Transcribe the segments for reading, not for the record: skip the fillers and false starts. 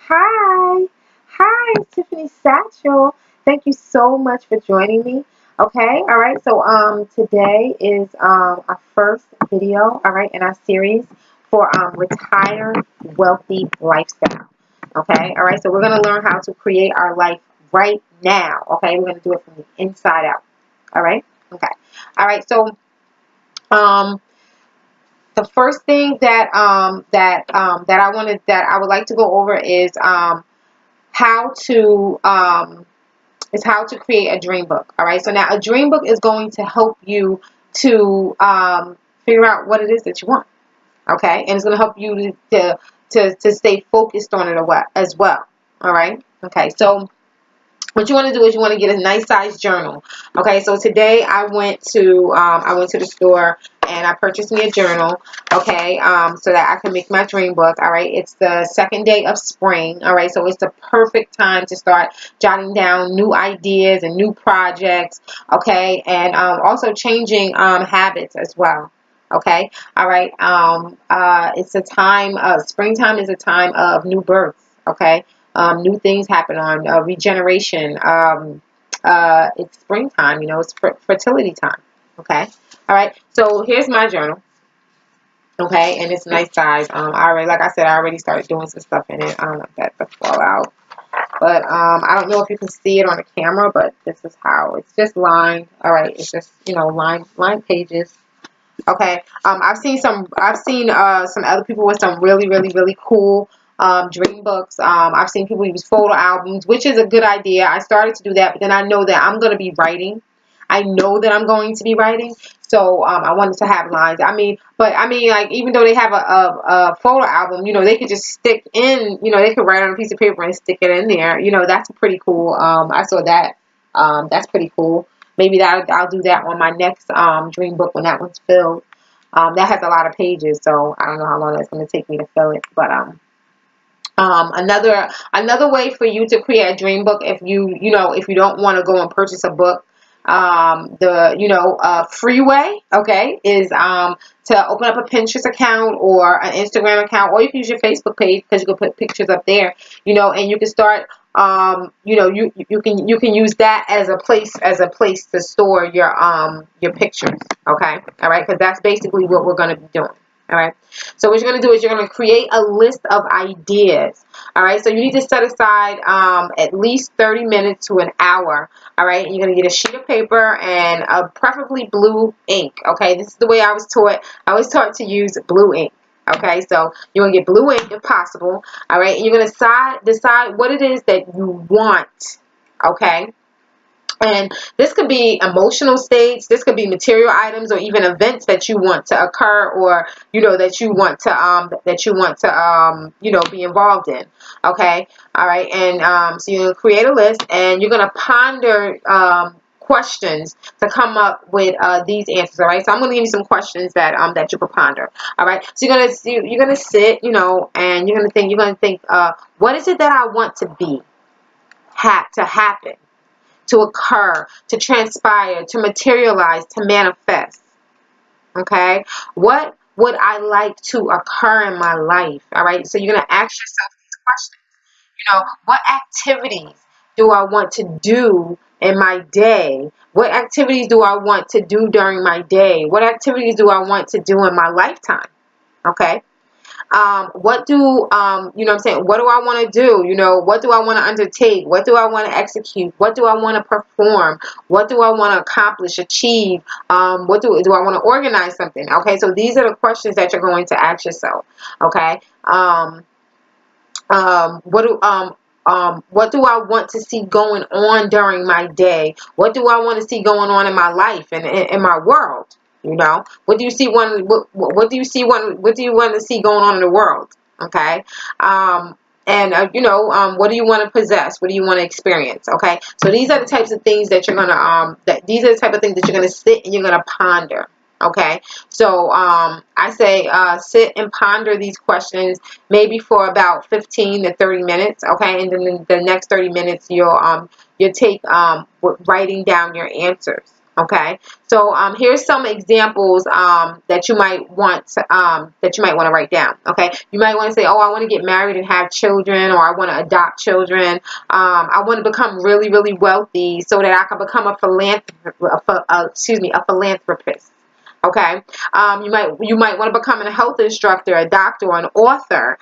Hi. Hi, it's Tiffany Satchel. Thank you so much for joining me. Okay, all right. So today is our first video, all right, in our series for Retire Wealthy Lifestyle. Okay, all right. So we're gonna learn how to create our life right now. Okay, we're gonna do it from the inside out. All right. Okay. All right. So um the first thing that I would like to go over how to how to create a dream book. All right. So now a dream book is going to help you to figure out what it is that you want. Okay, and it's going to help you to stay focused on it as well. All right. Okay. So what you want to do is you want to get a nice size journal. Okay, so today I went to the store and I purchased me a journal. Okay, so that I can make my dream book. All right, it's the second day of spring. All right, so it's the perfect time to start jotting down new ideas and new projects. Okay, and also changing habits as well. Okay, all right. It's a time. Springtime is a time of new births. Okay, new things happen on regeneration. It's springtime, it's fertility time. Okay. All right. So here's my journal. Okay. And it's a nice size. like I said, I already started doing some stuff in it. I don't want that to fall out. But I don't know if you can see it on the camera, but this is how it's just lined. All right. It's just, lined pages. Okay. I've seen some other people with some really, really, really cool dream books. I've seen people use photo albums, which is a good idea. I started to do that, but then I know that I'm going to be writing. I know that I'm going to be writing, so I wanted to have lines. Like even though they have a photo album, they could just stick in, they could write on a piece of paper and stick it in there. That's pretty cool. I saw that. That's pretty cool. Maybe I'll do that on my next dream book when that one's filled. That has a lot of pages, so I don't know how long that's going to take me to fill it. But another way for you to create a dream book, if you don't want to go and purchase a book, the free way, okay, is to open up a Pinterest account or an Instagram account, or you can use your Facebook page because you can put pictures up there, and you can start, you can use that as a place to store your pictures, okay, all right, because that's basically what we're going to be doing. All right. So what you're going to do is you're going to create a list of ideas. All right. So you need to set aside at least 30 minutes to an hour. All right. And you're going to get a sheet of paper and preferably blue ink. Okay. This is the way I was taught. I was taught to use blue ink. Okay. So you're going to get blue ink if possible. All right. And you're going to decide what it is that you want. Okay. And this could be emotional states, this could be material items, or even events that you want to occur, or that you want to be involved in. Okay, all right, and so you're gonna create a list, and you're gonna ponder questions to come up with these answers. All right, so I'm gonna give you some questions that you can ponder. All right, so you're gonna sit, and you're gonna think, what is it that I want to be, to happen, to occur, to transpire, to materialize, to manifest. Okay? What would I like to occur in my life? All right? So you're going to ask yourself these questions. What activities do I want to do in my day? What activities do I want to do during my day? What activities do I want to do in my lifetime? Okay? What do what I'm saying? What do I want to do? What do I want to undertake? What do I want to execute? What do I want to perform? What do I want to accomplish, achieve? What do I want to organize something? Okay, so these are the questions that you're going to ask yourself. Okay, what do I want to see going on during my day? What do I want to see going on in my life and in my world? What do you see what do you see what do you want to see going on in the world? Okay. What do you want to possess? What do you want to experience? Okay. So these are the types of things that you're gonna these are the type of things that you're gonna sit and you're gonna ponder. Okay, so I say sit and ponder these questions maybe for about 15 to 30 minutes. Okay, and then the next 30 minutes you'll take writing down your answers. Okay, so here's some examples that you might want to write down. Okay, you might want to say, oh, I want to get married and have children, or I want to adopt children. I want to become really, really wealthy so that I can become a philanthropist. Okay, you might want to become a health instructor, a doctor, or an author.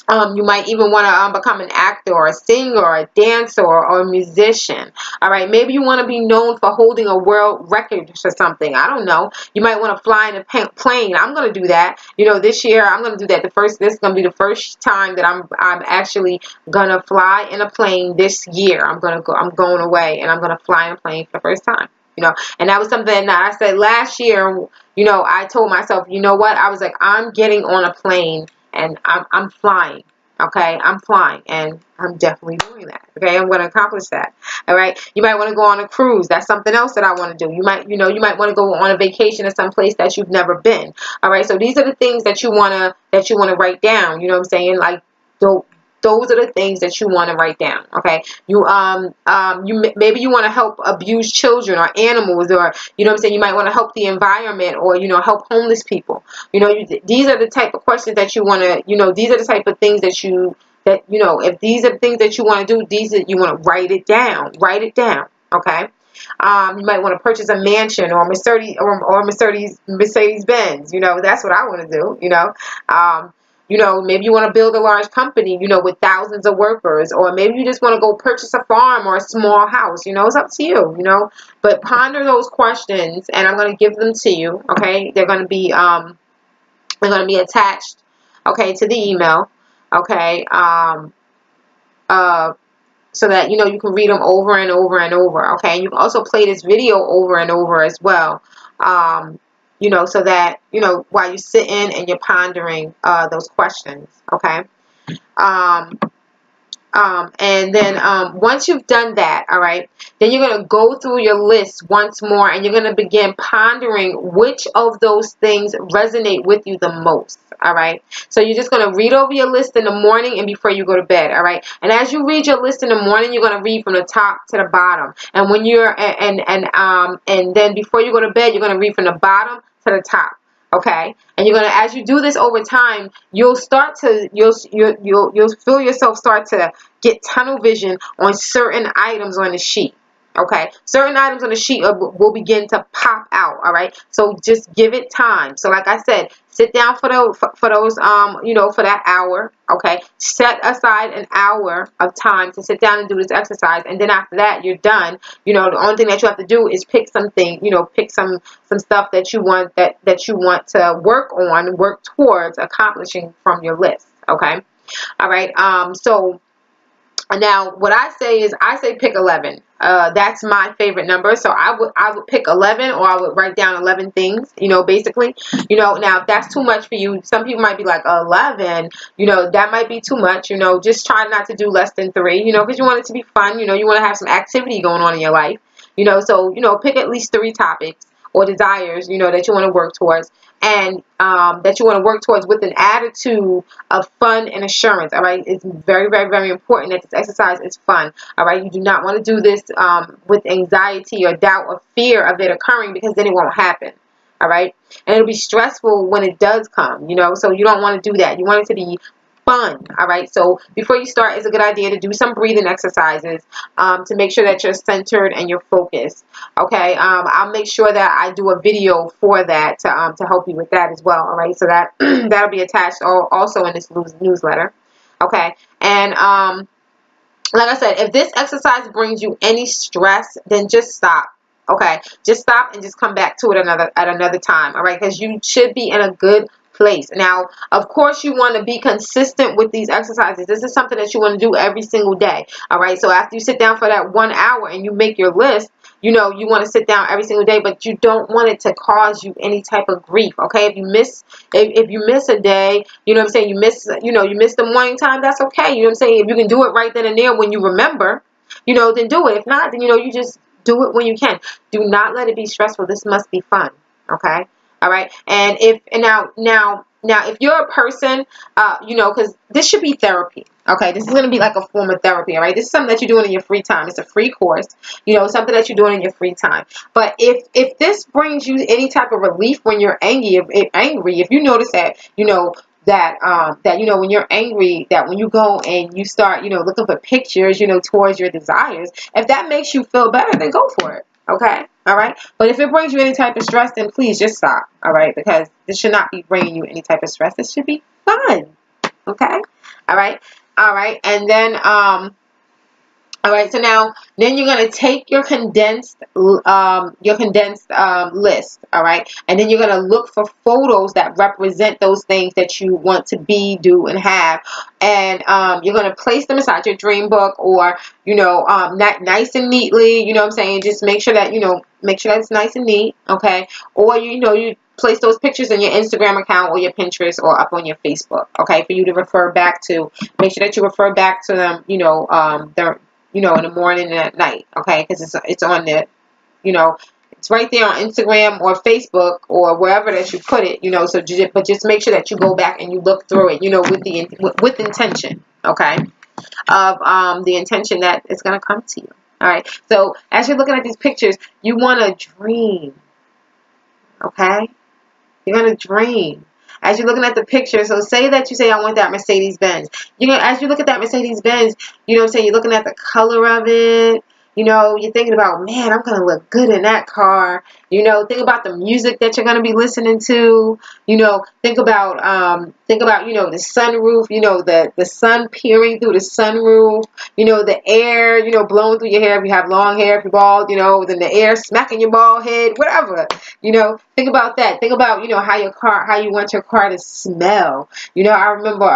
You might even want to become an actor or a singer or a dancer or a musician. All right. Maybe you want to be known for holding a world record or something. I don't know. You might want to fly in a plane. I'm going to do that. This year I'm going to do that. This is going to be the first time that I'm actually going to fly in a plane this year. I'm going away and I'm going to fly in a plane for the first time. And that was something that I said last year. I told myself, you know what? I was like, I'm getting on a plane and I'm flying. Okay, I'm flying, and I'm definitely doing that. Okay, I'm going to accomplish that. All right, you might want to go on a cruise. That's something else that I want to do. You might want to go on a vacation to some place that you've never been. All right, so these are the things that you want to write down. You know what I'm saying? Like those are the things that you want to write down. Okay, maybe you want to help abused children or animals, or what I'm saying, you might want to help the environment, or help homeless people. These are the type of questions that you want to. These are the type of things that if these are the things that you want to do, you want to write it down. Write it down. Okay. You might want to purchase a mansion or Mercedes Benz. That's what I want to do. Maybe you want to build a large company, with thousands of workers, or maybe you just want to go purchase a farm or a small house. It's up to you. But ponder those questions, and I'm going to give them to you. Okay, they're going to be attached. Okay, to the email. Okay, so that you can read them over and over and over. Okay, and you can also play this video over and over as well. So that while you're sitting and you're pondering those questions. Okay. And then once you've done that, all right, then you're going to go through your list once more, and you're going to begin pondering which of those things resonate with you the most. All right. So you're just going to read over your list in the morning and before you go to bed. All right. And as you read your list in the morning, you're going to read from the top to the bottom. And when and then before you go to bed, you're going to read from the bottom to the top. Okay, and you're gonna, as you do this over time, you'll feel yourself start to get tunnel vision on certain items on the sheet. Okay, certain items on the sheet will begin to pop out. All right, so just give it time. So like I said, sit down for those for that hour. Okay, set aside an hour of time to sit down and do this exercise, and then after that you're done. The only thing that you have to do is pick something. Pick some stuff that you want to work towards accomplishing from your list. Okay, all right. So now what I say pick 11. That's my favorite number. So I would pick 11, or I would write down 11 things, basically. Now if that's too much for you, some people might be like 11, that might be too much. Just try not to do less than 3, because you want it to be fun. You want to have some activity going on in your life. So pick at least 3 topics or desires, that you want to work towards, and that you want to work towards with an attitude of fun and assurance. All right, it's very, very, very important that this exercise is fun. All right, you do not want to do this with anxiety or doubt or fear of it occurring, because then it won't happen. All right, and it'll be stressful when it does come. So you don't want to do that. You want it to be fun. All right, so before you start, it's a good idea to do some breathing exercises to make sure that you're centered and you're focused. Okay, I'll make sure that I do a video for that to help you with that as well. All right, so that that'll be attached also in this newsletter. Okay, and like I said, if this exercise brings you any stress, then just stop. Okay, just stop and just come back to it at another time. All right, because you should be in a good place. Now, of course, you want to be consistent with these exercises. This is something that you want to do every single day. All right, so after you sit down for that 1 hour and you make your list, you want to sit down every single day, but you don't want it to cause you any type of grief. Okay, if you miss a day, what I'm saying, you miss the morning time, that's okay. What I'm saying, if you can do it right then and there when you remember, then do it. If not, then you just do it when you can. Do not let it be stressful. This must be fun. Okay. All right. And now Now, if you're a person, because this should be therapy, okay? This is going to be like a form of therapy, all right? This is something that you're doing in your free time. It's a free course, something that you're doing in your free time. But if this brings you any type of relief when you're angry, if you notice that, when you're angry, that when you go and you start, looking for pictures, towards your desires, if that makes you feel better, then go for it. Okay. All right. But if it brings you any type of stress, then please just stop. All right. Because this should not be bringing you any type of stress. This should be fun. Okay. All right. All right. And then, all right, so now, then you're going to take your condensed list, all right, and then you're going to look for photos that represent those things that you want to be, do, and have, and you're going to place them inside your dream book, or nice and neatly, what I'm saying, just make sure that it's nice and neat, okay, or you place those pictures in your Instagram account or your Pinterest or up on your Facebook, okay, for you to refer back to. Make sure that you refer back to them, in the morning and at night, okay? Because it's on there, it's right there on Instagram or Facebook or wherever that you put it, So just make sure that you go back and you look through it, with intention, okay? Of the intention that it's gonna come to you. All right. So as you're looking at these pictures, you want to dream, okay? You're gonna dream. As you're looking at the picture, so say that you say, I want that Mercedes Benz. As you look at that Mercedes Benz, you're looking at the color of it. You're thinking about, man, I'm going to look good in that car. Think about the music that you're going to be listening to. Think about, the sunroof, the sun peering through the sunroof, the air, blowing through your hair if you have long hair, if you're bald, then the air smacking your bald head, whatever. Think about that. Think about, how you want your car to smell. I remember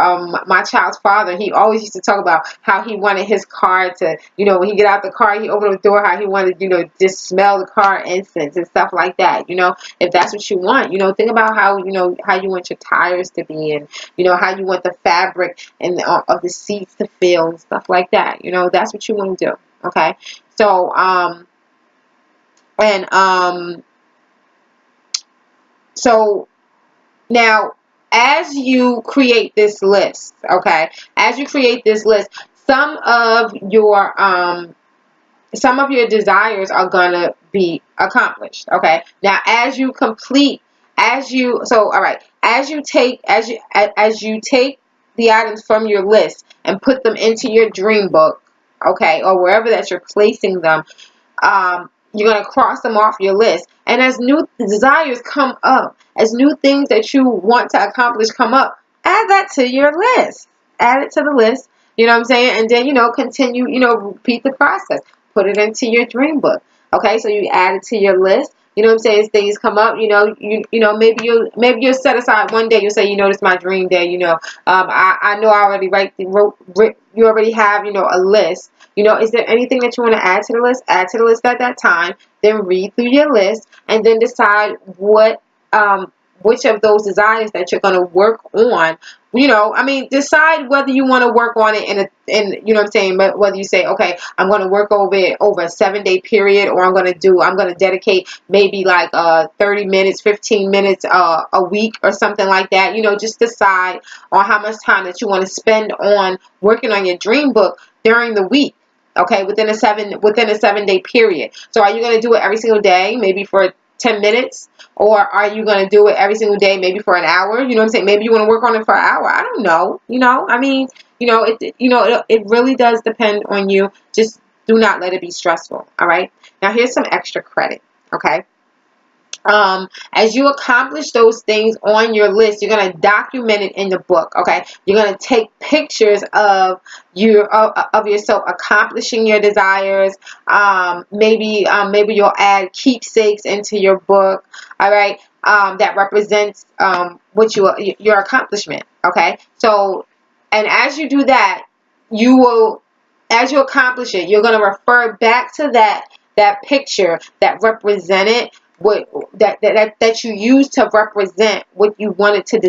my child's father, he always used to talk about how he wanted his car to, when he get out the car, he opened the door, how he wanted, just smell the car incense and stuff like that. If that's what you want, think about how you want your tires to be, and, how you want the fabric and of the seats to feel and stuff like that. That's what you want to do. Okay. So, so now, as you create this list, okay, some of your desires are gonna be accomplished. Okay. Now, as you take the items from your list and put them into your dream book, okay, or wherever that you're placing them, you're going to cross them off your list. And as new desires come up, as new things that you want to accomplish come up, add that to your list. Add it to the list. You know what I'm saying? And then, continue, repeat the process. Put it into your dream book. Okay, so you add it to your list. You know what I'm saying? As things come up, maybe you'll set aside one day. You'll say, this is my dream day. I know I already you already have, a list. Is there anything that you want to add to the list? Add to the list at that time. Then read through your list and then decide which of those desires that you're going to work on. Decide whether you want to work on it in you know what I'm saying, but whether you say, okay, I'm going to work over it over a 7-day period, or I'm going to dedicate maybe like 30 minutes, 15 minutes a week or something like that. Just decide on how much time that you want to spend on working on your dream book during the week. Okay, within a 7-day period. So are you going to do it every single day, maybe for 10 minutes? Or are you going to do it every single day, maybe for an hour? You know what I'm saying? Maybe you want to work on it for an hour. I don't know. It really does depend on you. Just do not let it be stressful. All right. Now here's some extra credit. Okay. As you accomplish those things on your list, you're going to document it in the book. Okay. You're going to take pictures of yourself accomplishing your desires. Maybe you'll add keepsakes into your book. All right. That represents your accomplishment. Okay. So, and as you do that, as you accomplish it, you're going to refer back to that picture that represented that you used to represent what you wanted to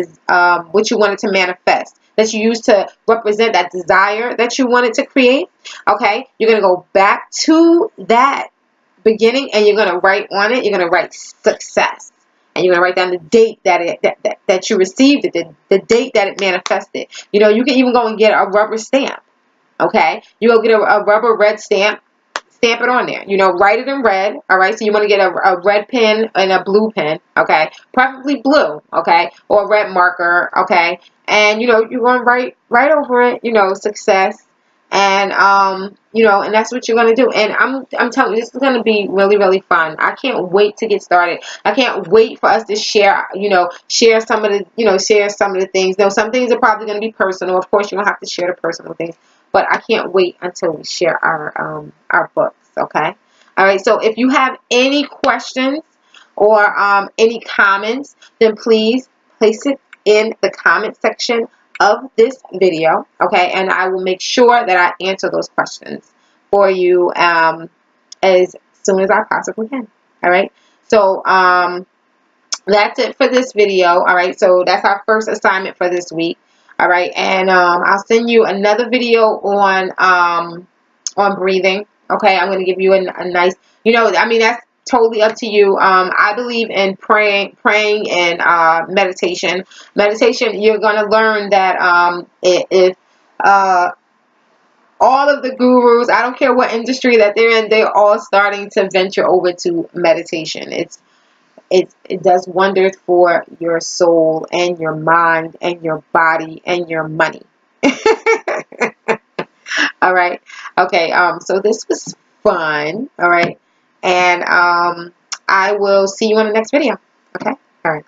manifest, that you used to represent that desire that you wanted to create. Okay, you're going to go back to that beginning and you're going to write on it. You're going to write success. And you're going to write down the date that you received it, the date that it manifested. You know, you can even go and get a rubber stamp. Okay? You go get a rubber red stamp. Stamp it on there. You know, write it in red. All right. So you want to get a red pen and a blue pen. Okay. Preferably blue. Okay. Or a red marker. Okay. And you know, you're going to write over it. You know, success. And you know, and that's what you're going to do. And I'm telling you, this is going to be really, really fun. I can't wait to get started. I can't wait for us to share. You know, share some of the things. Though some things are probably going to be personal. Of course, you're going to have to share the personal things. But I can't wait until we share our books, okay? All right, so if you have any questions or any comments, then please place it in the comment section of this video, okay? And I will make sure that I answer those questions for you as soon as I possibly can, all right? So that's it for this video, all right? So that's our first assignment for this week. All right, and I'll send you another video on breathing. Okay, I'm going to give you a nice, you know, I mean, that's totally up to you. I believe in praying and meditation. Meditation, you're going to learn that if all of the gurus, I don't care what industry that they're in, they're all starting to venture over to meditation. It does wonders for your soul and your mind and your body and your money. All right. Okay. So this was fun. All right. And I will see you on the next video. Okay. All right.